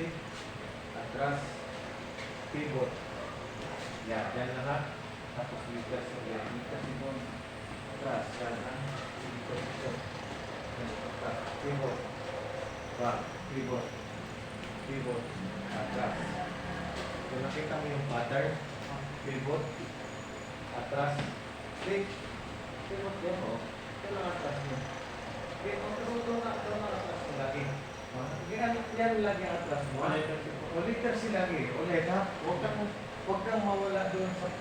si atras, pivot. Yan, yan lang ha. Tapos likas ulit. Likas doon. Atras, yan ha. Likas ito. Yan, atras, pivot. Back, pivot. Pivot. Atras. Kung nakita mo yung pattern, pivot. Atras. Click. Pivot yan o. Ito lang atras mo. Okay, kung ito na atras mo lagi. Yan lagi ang atras mo. Ulit kasi lagi. Ulit ha. Huwag kang mawala doon sa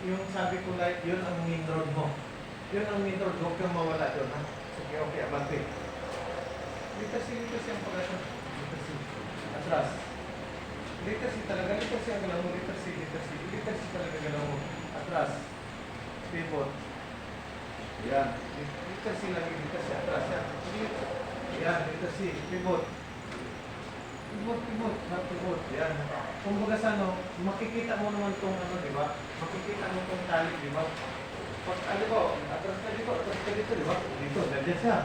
yung sabi ko like, yun ang main road mo. Yun ang main road. Huwag kang mawala doon ha. Sige, okay, abante. Litasi ang pagkakot. Litasi. Atras. Litasi talaga. Litasi ang galaw mo. Litasi talaga galaw mo. Atras. Pivot. Yan. Litasi lagi. Litasi atras. Yan. Litasi. Pivot. Pivot. Yan. Kung baga sa ano, makikita mo naman itong ano, di ba? Makikita mo itong tali, di ba? Pag, ano ko, atras ka dito, di ba? Dito, ganyan siya.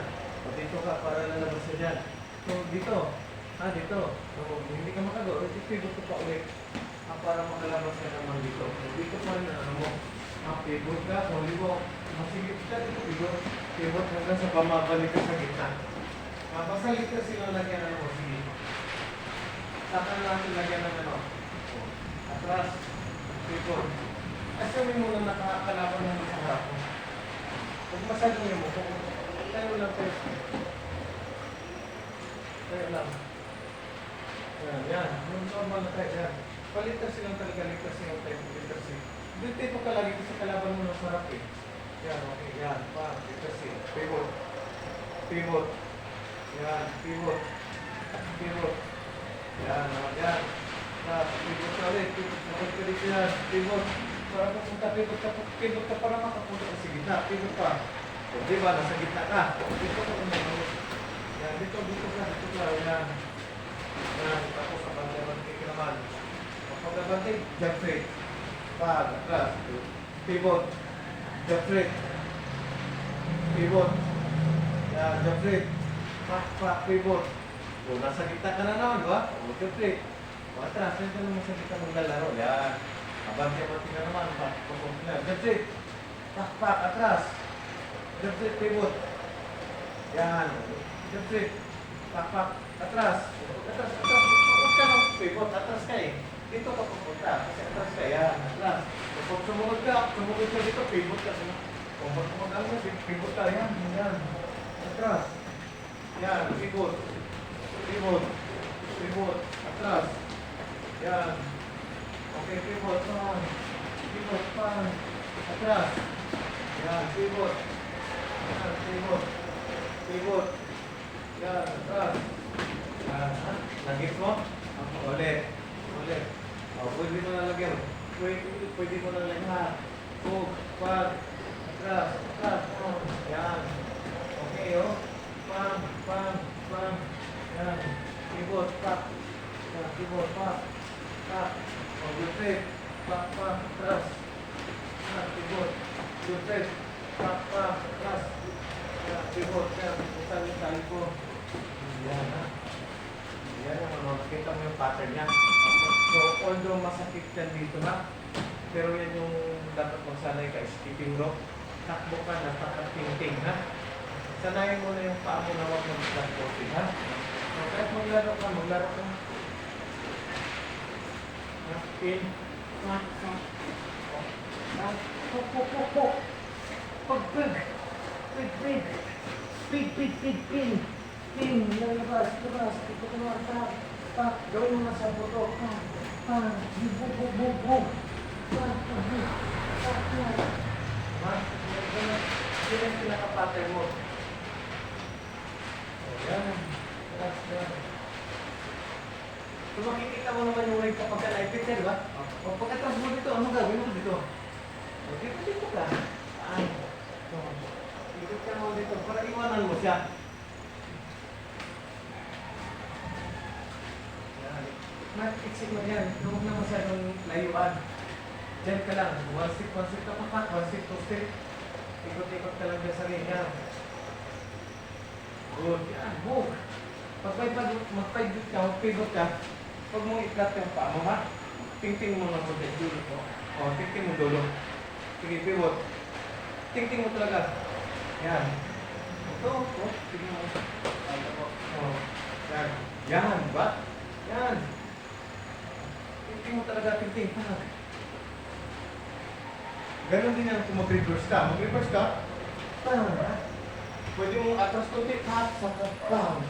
O dito ka, para lalabas siya dyan. So, dito. Dito. So, hindi ka makagawa. Pivot ko pa ulit. Para makalabas ka naman dito. So, dito pa rin, ano mo. Pivot ka, huli mo. Masigit ka dito, pivot hanggang sa pamabalik ka sa gitna. Mapasalit ka sila lagyan ng mo. Sige. Saka natin lagyan ng ano. Atras. Pivot. Assume mo na nakakalaban ng sa harap mo. Huwag masyadong yung mo. Tayo lang first. Tayo lang. Yan. Normal na tayo. Yan. Palitas silang talaga. Litas silang tayo. Litas silang. Dito ito ka lagi kasi kalaban mo ng sarap eh. Yan. Okay. Yan. Litas silang. Pivot. Pivot. Yan. Pivot. Pivot. Yan. Yan. Pivot ka ulit. Pivot ka dito yan. Pivot. Para pupunta. Pivot ka para makapunta ka sa gitna. Pivot ka. O, diba? Nasa gitna ka. Dito ka ulit. Yan. Dito ka. Yan. Yan. Tapos sa bantay ka naman. Kapag nabantay, jump straight. Atras. Pivot. Jump straight. Pivot. Yan. Jump straight. Pivot. O, nasa gitna ka na naman, diba? O, jump straight. O, atras. Yan ka naman sa gitna mong lalaro. Yan. Abante-abante ka naman. Jump straight. Atras. Jump straight. Pivot. Yan. Jump straight. Atras. Atras. Huwag ka nang pivot. Atras ka eh. Dito ka pupunta. Kasi atras ka. Yan. Atras. Kung sumunod ka dito, pivot ka. Kung mag-alam ka, pivot ka. Yan. Yan. Atras. Yan. Pivot. Pivot. Pivot. Atras. Yan. Okay, pivot. Pivot. Atras. Yan. Pivot. Yan. Pivot. Pivot. Yan. Atras. Yan. Nagit mo? Ulit. O, pwede mo na lagyan. Pwede mo na lagyan. Hook. Atras. Yan. Okay, o. Yan. Pivot. Yan. Pivot. O, good. Atras. Yan. Pivot. Good. Atras. Yan. Pivot. Yan. Tali ko. Yan, ha. Yan yung ano. Nakita mo yung pattern niya. So, although masakit yan dito na, pero yan yung dapat mong sanay ka, skipping rope. Takbo ka na, pakating-ting, ha? Sanayin mo na yung paa mo na huwag mag-flat-footing, ha? So, kahit maglaro ka. In. Pok. Pag-pig. Pig. Pin. Lalabas. Ito ka naman. Gawin mo na sa buto. Bug. Yan ang pinaka-pattern mo. Yan. Kung makikita mo naman yung wave kapag ka-live di ba? O pagkatapos mo dito, ano gawin mo dito? O dito ka. Ikot ka mo dito para iwanan mo siya. Mag-exit mo yan. Huwag na masyadong layuan. Diyan ka lang. One step ka pa. One step, two step. Ikot-ikot ka lang dyan sa ring. Yan. Good. Yan. Move. Pag mag-pivot ka, Huwag mong i-flat yung paa mo, ha? Tingting mo ng konti. Dulo po. O, tingting mo dulo. Sige, pivot. Tingting mo talaga. Yan. Ito, ito. Sige mo. Ito po. O, yan. Yan, ba? Yan. Tingting mo talaga, tingting. Ha? Ganon din yan kung mag-reverse ka. Mag-reverse ka, pwede mong atras konti, tap, saka, bam.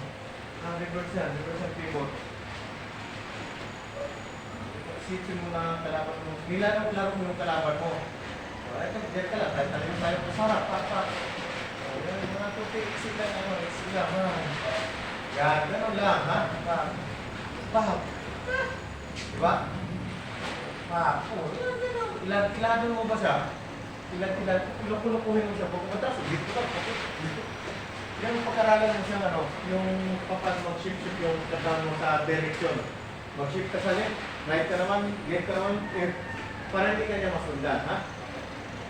Reverse yan, reverse ang pivot. Isipin mo na ang kalaban mo. Nilalaro mo yung kalaban mo. Ito, diyan ka lang. Tayo tayo sa sarap, pak. Yan, mga konti, isip lang, isip lang, ha. Yan, ganon lang, ha. Pak. Diba? Pak. Ilan mo ba siya? Ilok-ilokuhin mo siya. Pag matras, dito ka. Dito. Yan ang pag-aralan mo siya, yung papan mag-shift yung katawan mo sa direction. Mag-shift ka sa left, right ka naman, left ka naman, para hindi ka niya masundan, ha?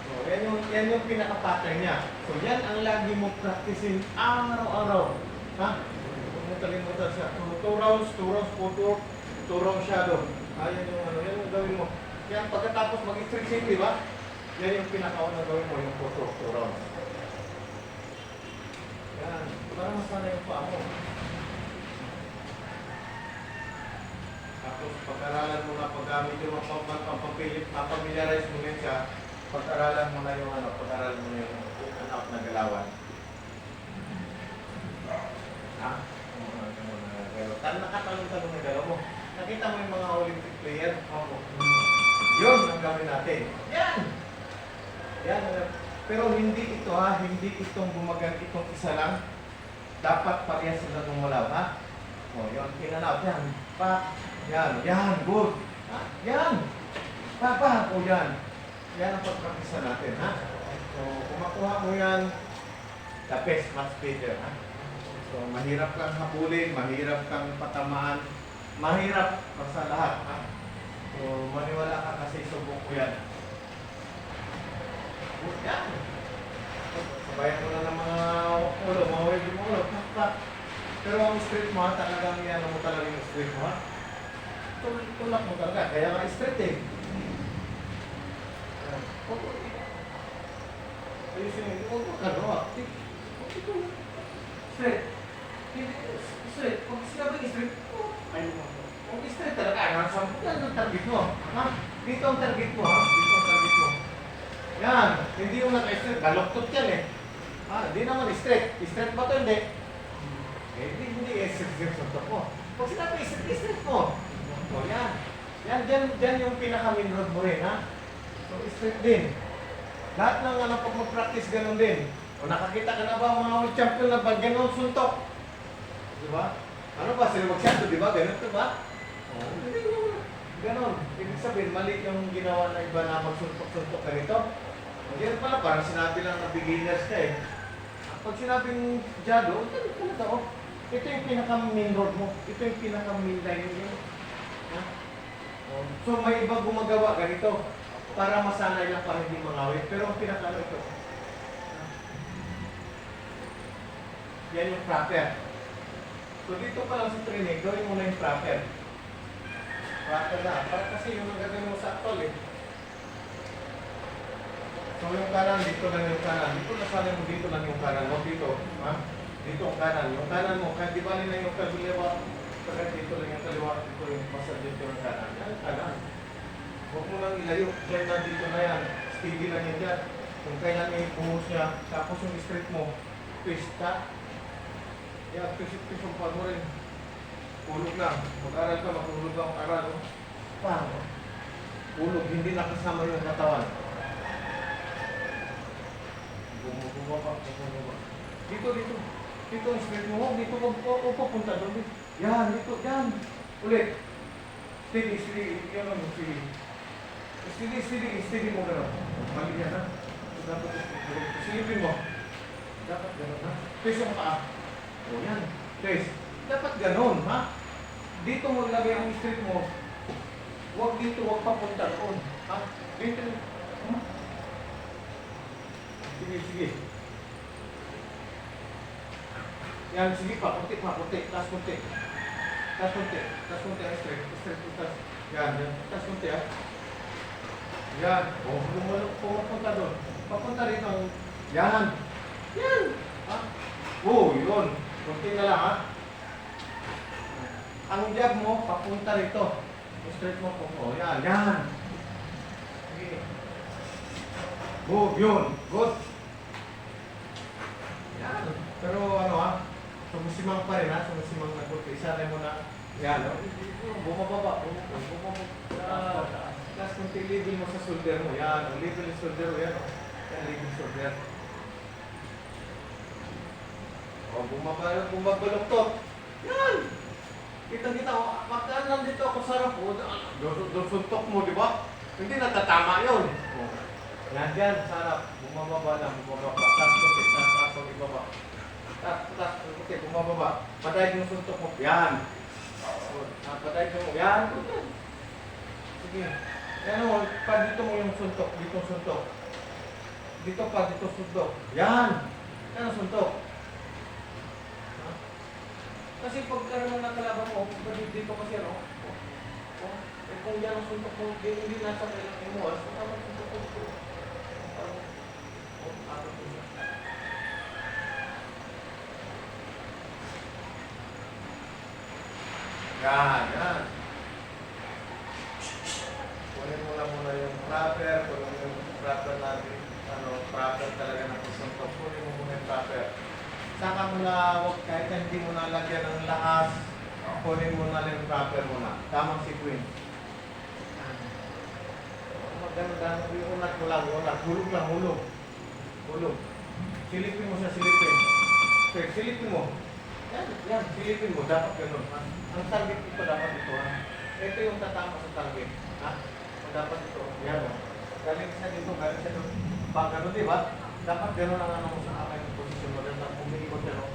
So, yan yung pinaka-pattern niya. So, yan ang lagi mong practicein araw-araw. Ha? Huwag mo kalimutan siya. 2 rounds, 2 rounds shadow. Yan yung gawin mo. Yan, pagkatapos mag-stretching, di ba? Yan yung pinakaunang gawin mo, yung 2 rounds. Yan, para masana yung paa mo. Tapos pag-aralan mo na paggamit yung mapamiliarize mo din siya, pag-aralan mo na yung pag-aralan mo na yung anak na galawan. Ha? Nakatalong-talong na galaw mo. Nakita mo yung mga Olympic player? Opo. Yun ang gawin natin. Yan! Yan. Pero hindi ito, ha? Hindi itong gumagal itong isa lang. Dapat parehas sila gumalaw, ha? O, yun. Kinanaw. Yan. Pa. Yan. Yan. Good. Ha? Yan. Pa. O, yan. Yan ang pagpapisa natin, ha? So, kung makuha mo yan, the best much better, ha? So, mahirap kang habulin, mahirap kang patamaan, mahirap sa lahat, ha? So, maniwala ka kasi subok ko yan. Yan. Sabayan mo na ng mga ulo, mga wave mo ulo, pak. Pero ang straight mo, talagang yan mo talaga yung straight mo, ha? Tulak mo talaga, kaya nga straight eh. Ayusin mo, huwag mo kagawa. Straight. Straight. Pag sinabing straight, ayun mo. Kung straight talaga, yan ang target mo. Ha? Dito ang target mo, ha? Dito ang target mo. Yan. Hindi yung naka-straight. Baloktot yan eh. Hindi naman straight. Straight ba ito? Hindi. Hindi straight mo. Pag sinabi straight mo. O yan. Yan, dyan yung pinaka-main road mo rin, ha? So, straight din. Lahat ng pag mag-practice, ganun din. O nakakita ka na ba mga world champion na ba? Ganun suntok. Diba? Ano ba? Sila mag-shadow, diba? Ganun ito ba? Hindi mo. Ganun. Ibig sabihin, mali yung ginawa na iba na magsuntok-suntok ka nito. Ganyan pala, parang sinabi lang na beginners ka eh. Pag sinabing shadow, ganun pala ito. Ito yung pinaka-main road mo. Ito yung pinaka-main line mo. So may iba gumagawa ganito para masanay lang para hindi mangawit. Pero ang pinaka ito. Yan yung proper. So dito pa lang sa training, gawin mo na yung proper. Proper na. Para kasi yung nagagawin mo sa actual eh. So yung kanan, dito lang yung kanan. Dito nasanay mo, dito lang yung kanan mo. Dito. Ha? Dito ang kanan. Yung kanan mo, kahit di bali na yung kaliwa. Kahit dito lang yung kaliwa. Dito yung masal dito yung kanan. Yan kanan. Huwag mo lang ilayo. Diyan na dito na yan. Steady lang yan dyan. Kung kailan yung buhos niya, tapos yung straight mo, twist ka. Yan, twist yung pag mo rin. Ulog lang. Mag-aral ka, matulog lang ang aral. Paano? Ulog, hindi nakasama yung katawan. Bumaba. Dito. Dito ang straight mo. Dito ko papunta doon. Yan, dito. Yan. Ulit. Steady. Yan lang. Steady mo gano'n. Mali yan ha. Dapat silipin mo. Dapat gano'n ha. Face yung paa. O yan. Face. Dapat gano'n ha. Dito mo lagay ang straight mo. Huwag dito, huwag papunta doon. Ha? Dito. Sige. Yan, sige pa. Kunti. Taas kunti. Tas konti. Tas konti ang straight. Straight to tas. Yan. Yan. Tas konti ah. Yan. O, pumunta doon. Papunta rin ang... Yan. Yan. Ha? Oh, yun. Konti na lang ha. Ang jab mo, papunta rito. Straight mo po. O, yan. Yan. Sige. Move, yun. Good. Yan. Pero ano ha, sumusimang pa rin ha. Sumusimang na good. Isa rin mo na. Yan. Bumababa. Bumababa. Tapos kung tilibin mo sa shoulder mo. Yan. Level yung shoulder mo. Yan. Yan, level shoulder. O, bumabaloktot. Yan. Kita-kita ko, magkaan nandito ako sa harap ko, doon suntok mo, di ba? Hindi natatama yun. O, yan dyan, sa harap. Bumababa lang, bumababa. Tas, konti, tas, ibaba. Tas, konti, bumababa. Patay yung suntok mo. Yan. Patay mo. Yan. Sige. Yan o, pa dito mo yung suntok. Dito suntok. Dito pa, dito suntok. Yan. Yan ang suntok. Kasi pagkaroon ng nakalaban mo, dito kasi ano, kung yan ang suntok mo, hindi nasa kailang mo, so tama suntok mo dito. Yan, yan. Kunin mo lang muna yung proper, kunin mo yung proper natin, proper talaga ng suntok, kunin mo muna yung proper. Saka mo na, kahit hindi mo na lagyan ng lakas, kunin mo na lang yung proper muna. Tamang sequence. Maganda yung unat mo lang, unat. Hulog lang, hulog. Hulog. Silipin mo siya, silipin. Okay, silipin mo. Yan, silipin mo. Dapat ganun. Ha? Ang target dito dapat ito. Ha? Ito yung tatama sa target. Ha? Dapat ito. Yan o. Galing siya dito, galing siya dito. Pag ano, di ba? Dapat gano'n ang ano mo sa kamay ng posisyon mo. Dapat umiikot yan o.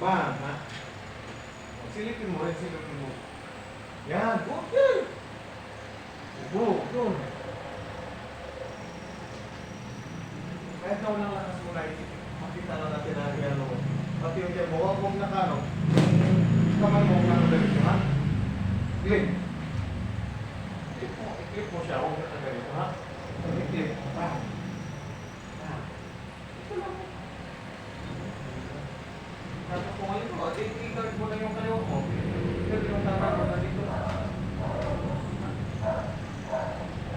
Bang, ha? Silipin mo rin, silipin mo. Yan, okay. Go, yun. Kahit na walang lakas mo na, makita na natin na yan o. Pati yung dyan mo, huwag na ka, no? Kamay mo, huwag na ganito, ha? Clip. I-clip mo siya, huwag na ganito, ha? I-clip. Bang. Tapos kung alin mo, i-guard mo lang yung kaliwa mo. Pero yung tama mo na dito.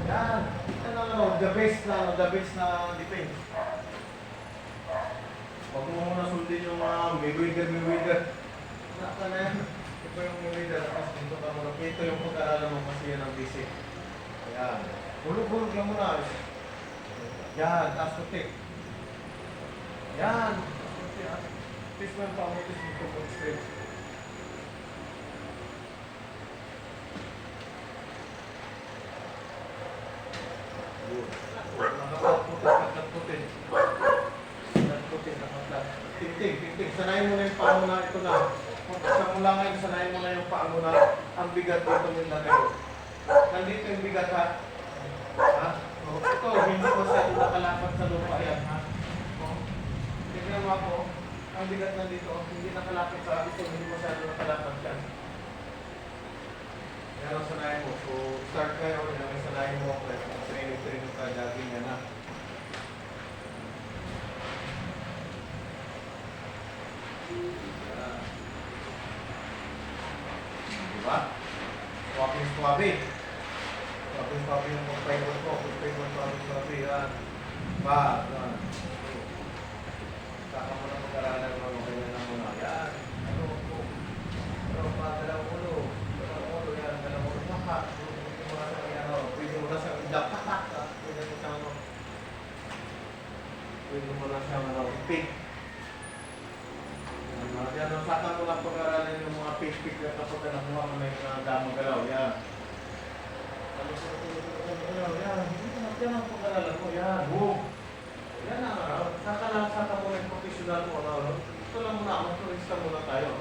Yan. Yan ang ano, the best na defense. Huwag mo muna sundin yung Mayweather. Naka na yan. Ito yung Mayweather. Tapos dito ka muna. Ito yung pag-aaralan mo kasi yan ang basic. Ayan. Hulog-hulog lang muna. Yan. Tapos putik. Yan. This one pa mo ito sa straight. Nakaputin. Tingting. Sanayin mo na yung paa mo na ito na. Sa mula ngayon, sanayin mo na yung paa mo na ang bigat dito yung lagay. Nandito yung bigat ha. Ha? Ito, hindi ko sa ito nakalapat sa lupa yan ha. Tignan mo ako. Ang bigat nandito, hindi nakalapit sa ito, hindi masyado nakalapit yan. Yan ang sanayin mo. So, start kayo, yan ang sanayin mo. Training ka, jogging yan ha. Diba? Swabe yung pagpaingon ko. Swabe yan. Ba, yan. Saka mo na mag-aralan mo, kaya na muna. Yan. Ano, dalawang ulo. Yan. Dalawang ulo. Maka. Pwede mo na sa ano. Pwede mo na sa idak. Pwede mo sa ano. Pwede mo na sa ano. Pick. Yan. Saka mo lang pag-aralan yung mga pick na kapag nakuha mo na yung damang galaw. Yan. Yan. Yan ang pag-aralan mo. Yan. Boom. Yan na, saka mo yung professional mo, ito lang muna, amaturista muna tayo.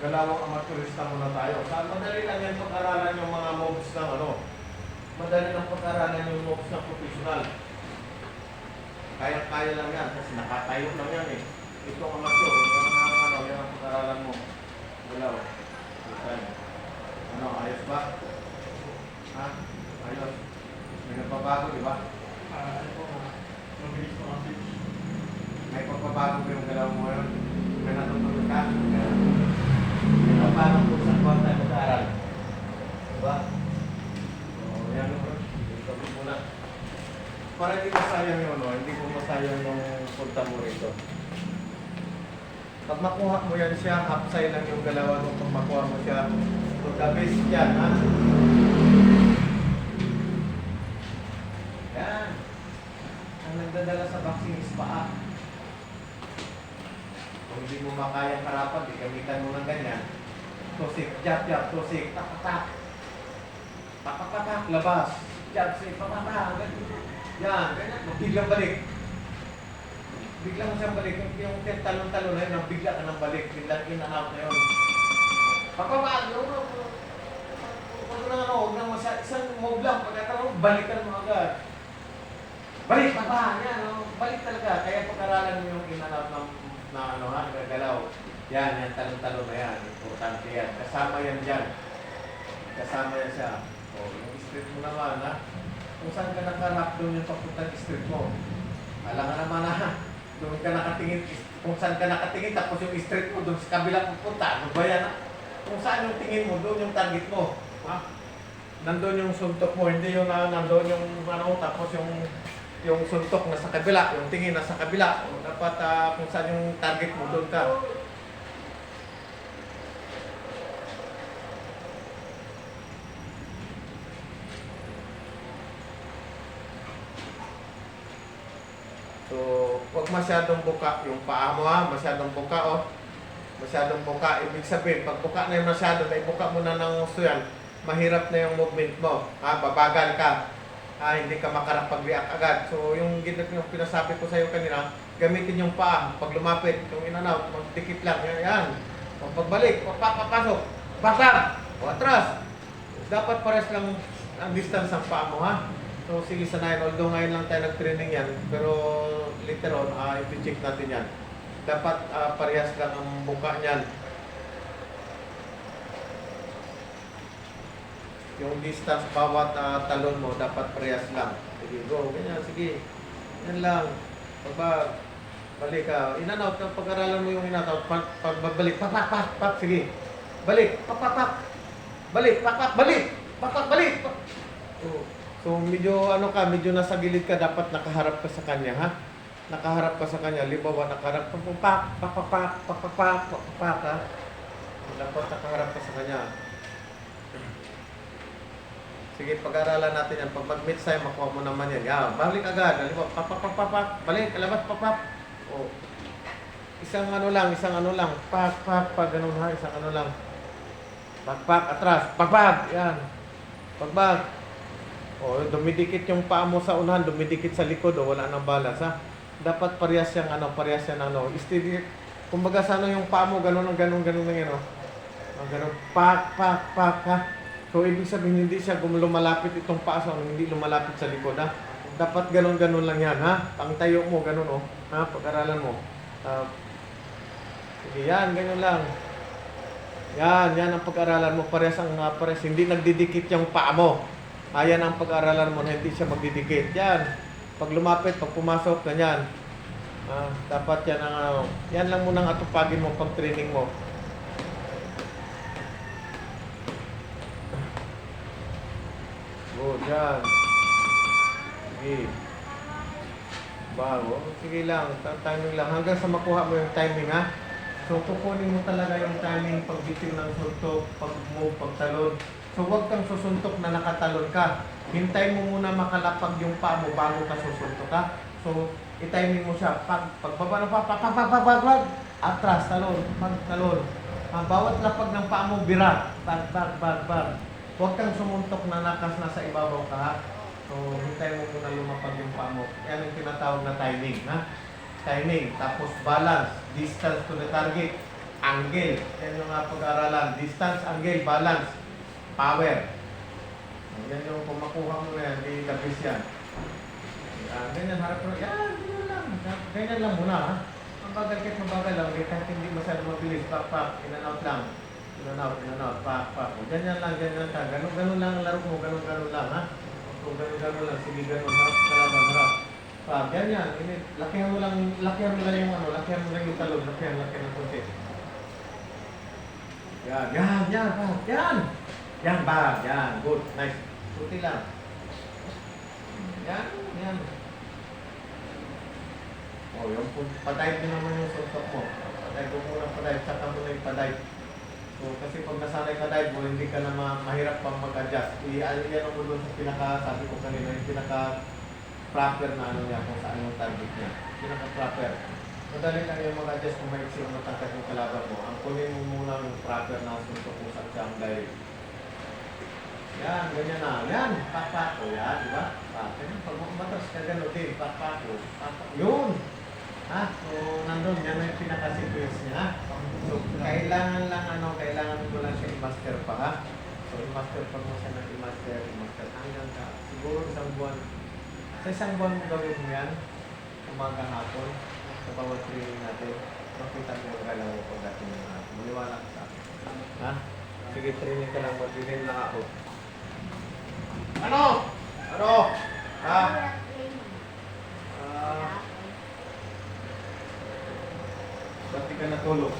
Galawang amaturista muna tayo. Madali lang yan pag-aralan yung mga moves ng madali lang pag-aralan yung moves ng professional. Kaya lang yan, kasi nakatayo lang yan eh. Ito ang amateur, yan ang pag-aralan mo. Galaw. Okay. Ano, ayos ba? Ha? Ayos. May nagpabago, di ba? Ano po, mabilis po kasi. May pagpabago ba yung galaw mo ngayon? May natutulog ka? May paano po sa kuwan tayo mag-aaral? Diba? Oo, yan o. Ito muna. Para hindi masayang yun, no? Hindi mo masayang yung punta mo rito. Pag makuha mo yan siya, hapsay lang yung galawan mo. Pag makuha mo siya, so the best yan, ha? Yan. Ang nagdadala sa vaccine is paa. Kung hindi mo makayang karapan, di gamitan mo ng ganyan. Tusik, jab, jab, tusik, tak, tak. Tak, tak, tak, tak, labas. Jab, sik, pamata, ganyan. Yan, ganyan. Biglang balik. Biglang mo siyang balik. Yung talon-talon na yun, bigla ka nang balik. Biglang in and out na yun. Pagpapag, huwag na ano, huwag na masaya. Isang move lang, pagkakaroon, balikan mo agad. Balik, papa, yan, no? Balik talaga. Kaya pag-aralan mo yung in and out na ano ha, nagagalaw. Yan, yan, talon-talon na yan. Importante yan. Kasama yan dyan. Kasama yan siya. O, yung street mo naman, ha? Kung saan ka nakarap, doon yung papuntang street mo. Alam nga naman na, doon ka nakatingin, kung saan ka nakatingin, tapos yung street mo, doon sa kabila pupunta. Ano ba yan, ha? Kung saan yung tingin mo, doon yung target mo. Ha? Nandun yung suntok mo, hindi yung nandun yung ano, tapos yung suntok nasa kabila, yung tingin nasa kabila. O, dapat kung saan yung target mo, doon ka. So, huwag masyadong buka yung paa mo ha, masyadong buka oh. Masyadong buka, ibig sabihin, pag buka na yung masyado, na ibuka mo na ng gusto yan, mahirap na yung movement mo, ha, babagal ka, ha, hindi ka makarapag-react agad. So, yung pinasabi ko sa iyo kanina, gamitin yung paa, pag lumapit, yung in and out, magdikit lang, yan. Pag pagbalik, papasok, bakla, o atras. Dapat pares lang ang distance ng paa mo ha. So, sige sanayin. Although ngayon lang tayo nag-training yan, pero later on, i-check natin yan. Dapat parehas lang ang buka niyan. Yung distance bawat talon mo, dapat parehas lang. Sige, go. Ganyan, sige. Yan lang. Balik ka. In-and-out, pag-aralan mo yung in-and-out, pagbabalik, pak. Sige. Balik, pak. Balik, pak, balik. Pak, balik. Oh. So medyo medyo nasa gilid ka, dapat nakaharap ka sa kanya, ha? Nakaharap ka sa kanya, libawa nakaharap, pak, ha? Dapat nakaharap ka sa kanya. Sige, pag-aralan natin yan. Pag mag-meet sa'yo, makuha mo naman yan. Yeah, balik agad, libawa, pak, balik, kalabas, pak. Oh. Isang ano lang, pak, ganun ha, isang ano lang. Pak, atras, pak, yan. Pagbag. O, dumidikit yung paa mo sa unahan, dumidikit sa likod, o wala nang balas, ha? Dapat parehas yung steady. Kumbaga sa yung paa mo, ganun lang yan, o. Ganun, pak, ha? So, ibig sabihin, hindi siya lumalapit itong paa sa hindi lumalapit sa likod, ha? Dapat ganun lang yan, ha? Ang tayo mo, ganun, o. Ha? Pag-aralan mo. Sige, yan, ganun lang. Yan ang pag-aralan mo, parehas. Hindi nagdidikit yung paa mo. Ayan ang pag-aralan mo na hindi siya magdidikit. Yan. Pag lumapit, pag pumasok, ganyan. Dapat yan ang yan lang muna ang atupagin mo pag training mo. Good, yan. Sige. Bago. Sige lang. Timing lang. Hanggang sa makuha mo yung timing, ha? So, kukunin mo talaga yung timing pag biting ng suntok, pag-move, pag-talon. So, huwag kang susuntok na nakatalon ka. Hintay mo muna makalapag yung paa mo bago ka susuntok ka. So, i-timing mo siya. Pagbaba ng pag, atras, talon, talon. Bawat lapag ng paa mo, bira. Bag. Huwag kang sumuntok na nasa ibabaw ka, ha? So, hintay mo muna lumapag yung paa mo. Yan yung tinatawag na timing, ha? Timing. Tapos, balance. Distance to the target. Angle. Yan yung pag-aralan. Distance, angle, balance. Power. Yan yung kung makuha mo na yan, di labis yan. Ganyan, harap mo. Yan, ganyan lang. Ganyan lang muna, ha? mabagal kahit mabagal lang, kahit hindi masyado mabilis, pak, in and out lang. In and out, pak. Ganyan lang ka. Ganun lang ang laro mo, ganun lang, ha? Kung ganun lang, sige ganun, harap sa kalaban, harap. Pak, ganyan, lakihan mo lang yung talon, lakihan ng konti. Yan, pak, yan! Yan, pak, yan, good, nice. Puti lang. Yan. Oh, yung padive mo naman yung suntok mo. Padive mo muna padive, saka mo na yung padive. So, kasi pag nasanay ka dive mo, hindi ka na mahirap pang mag-adjust. Iyan mo doon sa sabi ko kanina, yung pinaka-proper na ano niya, kung saan yung target niya. Pinaka-proper. Madali lang yung mag-adjust kung may iksi o matangkad yung kalaban mo. Ang kunin mo muna yung proper na suntok kung saan siya ang dive. Yan, ganyan na. Yan, pakpako. Yan, di ba? Pag matas ka gano'n din, pakpako. Yun! Ha? So, nandun, yan yung pinaka-sequence niya, ha? So, kailangan mo lang siya i-master pa, ha? So, i-master pa mo siya ng i-master hanggang ka. Siguro isang buwan. Sa isang buwan mo gawin mo yan, umaga hapon, sa bawat training natin, makita mo yung galaw mo pagdating ng hapon. Maniwala ka sa akin. Ha? Sige, training ka lang, mag-training lang ako. Ano? Ha? Ba't di ka natulog?